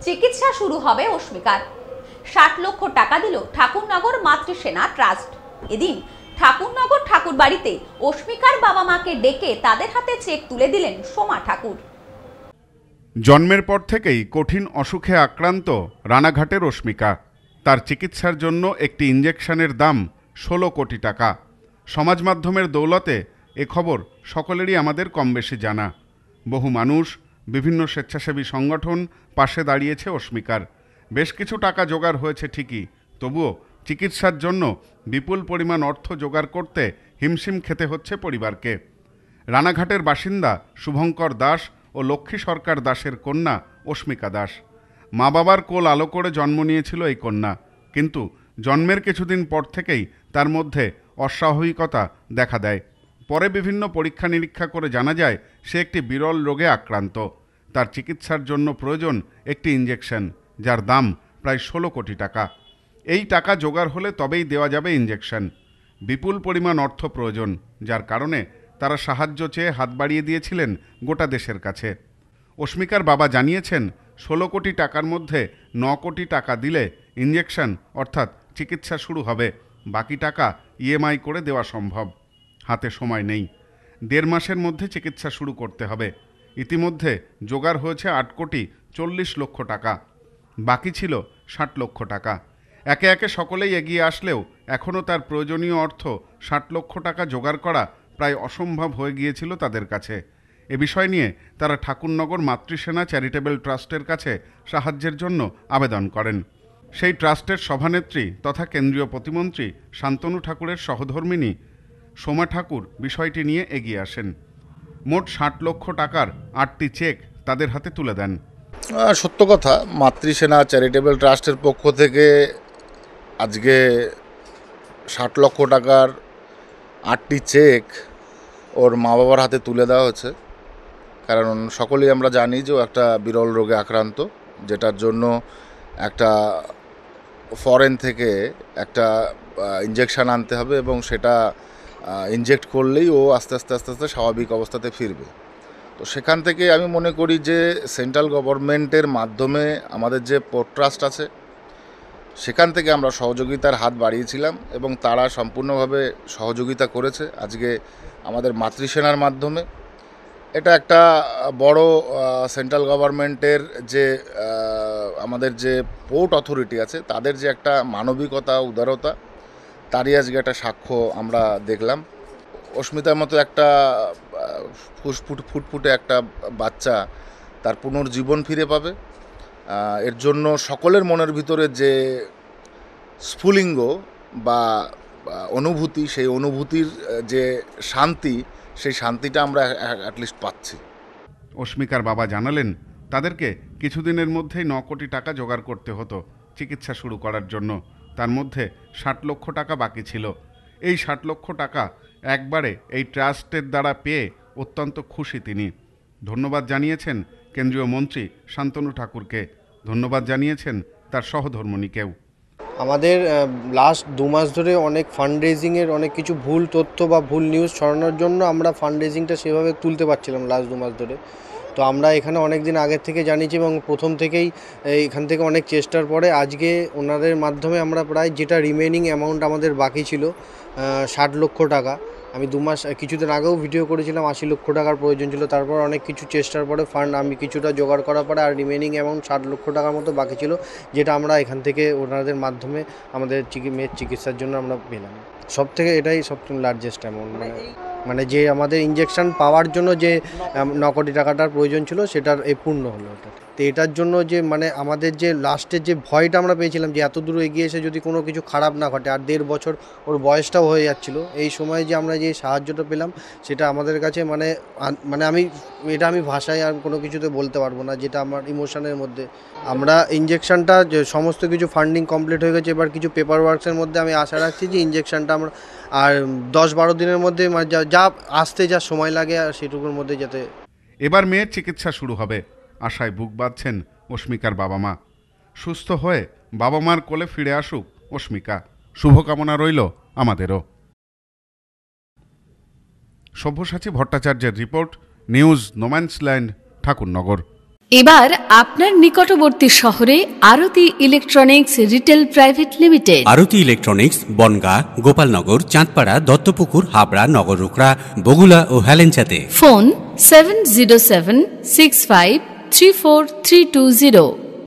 চিকিৎসা শুরু হবে অস্মিকার। 60 লক্ষ টাকা দিল ঠাকুরনগর মাতৃসেনা ট্রাস্ট। এদিন ঠাকুরনগর ঠাকুরবাড়িতে অস্মিকার বাবা মাকে ডেকে তাদের হাতে চেক তুলে দিলেন সোমা ঠাকুর। জন্মের পর থেকেই কঠিন অসুখে আক্রান্ত রানাঘাটের অস্মিকা। তার চিকিৎসার জন্য একটি ইঞ্জেকশনের দাম 16 কোটি টাকা। সমাজ মাধ্যমের দৌলতে এ খবর সকলেরই আমাদের কম বেশি জানা। বহু মানুষ, বিভিন্ন স্বেচ্ছাসেবী সংগঠন পাশে দাঁড়িয়েছে অস্মিকার। বেশ কিছু টাকা জোগাড় হয়েছে ঠিকই, তবুও চিকিৎসার জন্য বিপুল পরিমাণ অর্থ জোগাড় করতে হিমশিম খেতে হচ্ছে পরিবারকে। রানাঘাটের বাসিন্দা শুভঙ্কর দাস ও লক্ষ্মী সরকার দাসের কন্যা অস্মিকা দাস। মা বাবার কোল আলো করে জন্ম নিয়েছিল এই কন্যা, কিন্তু জন্মের কিছুদিন পর থেকেই তার মধ্যে অস্বাভাবিকতা দেখা দেয়। পরে বিভিন্ন পরীক্ষা নিরীক্ষা করে জানা যায় সে একটি বিরল রোগে আক্রান্ত। তার চিকিৎসার জন্য প্রয়োজন একটি ইঞ্জেকশন, যার দাম প্রায় 16 কোটি টাকা। এই টাকা জোগাড় হলে তবেই দেওয়া যাবে ইঞ্জেকশন। বিপুল পরিমাণ অর্থ প্রয়োজন, যার কারণে তারা সাহায্য চেয়ে হাত বাড়িয়ে দিয়েছিলেন গোটা দেশের কাছে। অস্মিকার বাবা জানিয়েছেন 16 কোটি টাকার মধ্যে 9 কোটি টাকা দিলে ইঞ্জেকশন অর্থাৎ চিকিৎসা শুরু হবে, বাকি টাকা ইএমআই করে দেওয়া সম্ভব। হাতে সময় নেই, 1.5 মাসের মধ্যে চিকিৎসা শুরু করতে হবে। ইতিমধ্যে জোগাড় হয়েছে 8 কোটি 40 লক্ষ টাকা, বাকি ছিল 60 লক্ষ টাকা। একে একে সকলেই এগিয়ে আসলেও এখনও তার প্রয়োজনীয় অর্থ 60 লক্ষ টাকা জোগাড় করা প্রায় অসম্ভব হয়ে গিয়েছিল তাদের কাছে। এ বিষয় নিয়ে তারা ঠাকুরনগর মাতৃসেনা চ্যারিটেবল ট্রাস্টের কাছে সাহায্যের জন্য আবেদন করেন। সেই ট্রাস্টের সভানেত্রী তথা কেন্দ্রীয় প্রতিমন্ত্রী শান্তনু ঠাকুরের সহধর্মিণী সোমা ঠাকুর বিষয়টি নিয়ে এগিয়ে আসেন। মোট 60 লক্ষ টাকার 8টি চেক তাদের হাতে তুলে দেন। সত্য কথা, মাতৃসেনা চ্যারিটেবল ট্রাস্টের পক্ষ থেকে আজকে 60 লক্ষ টাকার 8টি চেক ওর মা বাবার হাতে তুলে দেওয়া হয়েছে। কারণ সকলেই আমরা জানি যে ও একটা বিরল রোগে আক্রান্ত, যেটার জন্য একটা ফরেন থেকে একটা ইঞ্জেকশান আনতে হবে এবং সেটা ইনজেক্ট করলেই ও আস্তে আস্তে আস্তে আস্তে স্বাভাবিক অবস্থাতে ফিরবে। তো সেখান থেকে আমি মনে করি যে সেন্ট্রাল গভর্নমেন্টের মাধ্যমে আমাদের যে পোর্ট ট্রাস্ট আছে সেখান থেকে আমরা সহযোগিতার হাত বাড়িয়েছিলাম এবং তারা সম্পূর্ণভাবে সহযোগিতা করেছে। আজকে আমাদের মাতৃসেনার মাধ্যমে এটা একটা বড় সেন্ট্রাল গভর্নমেন্টের যে আমাদের যে পোর্ট অথরিটি আছে তাদের যে একটা মানবিকতা, উদারতা, তারই আজকে একটা সাক্ষ্য আমরা দেখলাম। অস্মিতার মতো একটা ফুটফুটে একটা বাচ্চা তার পুনর্জীবন ফিরে পাবে। এর জন্য সকলের মনের ভিতরে যে স্ফুলিঙ্গ বা অনুভূতি, সেই অনুভূতির যে শান্তি, সেই শান্তিটা আমরা অ্যাটলিস্ট পাচ্ছি। অস্মিকার বাবা জানালেন তাদেরকে কিছুদিনের মধ্যেই 9 কোটি টাকা জোগাড় করতে হতো চিকিৎসা শুরু করার জন্য। তার মধ্যে 60 লক্ষ টাকা বাকি ছিল। এই 60 লক্ষ টাকা একবারে এই ট্রাস্টের দ্বারা পেয়ে অত্যন্ত খুশি তিনি। ধন্যবাদ জানিয়েছেন কেন্দ্রীয় মন্ত্রী শান্তনু ঠাকুরকে, ধন্যবাদ জানিয়েছেন তার সহধর্মিণীকেও। আমাদের লাস্ট 2 মাস ধরে অনেক ফান্ড রেজিংয়ের অনেক কিছু ভুল তথ্য বা ভুল নিউজ ছড়ানোর জন্য আমরা ফান্ড রেজিংটা সেভাবে তুলতে পারছিলাম লাস্ট 2 মাস ধরে। তো আমরা এখানে অনেক দিন আগের থেকে জানিয়েছি এবং প্রথম থেকেই এখান থেকে অনেক চেষ্টার পরে আজকে ওনাদের মাধ্যমে আমরা প্রায় যেটা রিমেনিং অ্যামাউন্ট আমাদের বাকি ছিল 60 লক্ষ টাকা, আমি 2 মাস কিছুদিন আগেও ভিডিও করেছিলাম 80 লক্ষ টাকার প্রয়োজন ছিল। তারপর অনেক কিছু চেষ্টার পরে ফান্ড আমি কিছুটা জোগাড় করার পরে আর রিমেনিং অ্যামাউন্ট 60 লক্ষ টাকার মতো বাকি ছিল, যেটা আমরা এখান থেকে ওনাদের মাধ্যমে আমাদের মেয়ের চিকিৎসার জন্য আমরা পেলাম। সব থেকে এটাই সবথেকে লার্জেস্ট অ্যামাউন্ট, মানে যে আমাদের ইঞ্জেকশন পাওয়ার জন্য যে 9 কোটি টাকাটার প্রয়োজন ছিল সেটার পূর্ণ হলো ওটা। তো এটার জন্য যে মানে আমাদের যে লাস্টের যে ভয়টা আমরা পেয়েছিলাম যে এত দূর এগিয়ে এসে যদি কোনো কিছু খারাপ না ঘটে, আর 1.5 বছর ওর বয়সটাও হয়ে যাচ্ছিলো, এই সময় যে আমরা যে সাহায্যটা পেলাম সেটা আমাদের কাছে মানে আমি ভাষায় আর কোনো কিছুতে বলতে পারবো না, যেটা আমার ইমোশনের মধ্যে। আমরা ইঞ্জেকশনটা যে সমস্ত কিছু ফান্ডিং কমপ্লিট হয়ে গেছে, এবার কিছু পেপার ওয়ার্কসের মধ্যে আমি আশা রাখছি যে ইঞ্জেকশনটা আমরা আর 10-12 দিনের মধ্যে যা আসতে যা সময় লাগে আর সেটুকুর মধ্যে যাতে। এবার মেয়ের চিকিৎসা শুরু হবে, আশায় বুক বাঁধছেন অস্মিকার বাবা মা। সুস্থ হয়ে বাবা মার কোলে ফিরে আসুক অস্মিকা, শুভকামনা রইল আমাদেরও। সব্যসাচী ভট্টাচার্যের রিপোর্ট, নিউজ নোম্যান্সল্যান্ড, ঠাকুরনগর। এবার আপনার নিকটবর্তী শহরে আরতি ইলেকট্রনিক্স রিটেল প্রাইভেট লিমিটেড। আরতি ইলেকট্রনিক্স বনগাঁ, গোপালনগর, চাঁদপাড়া, দত্তপুকুর, হাবড়া, নগররুকড়া, বগুলা ও হেলেঞ্চাতে। ফোন 7076534320।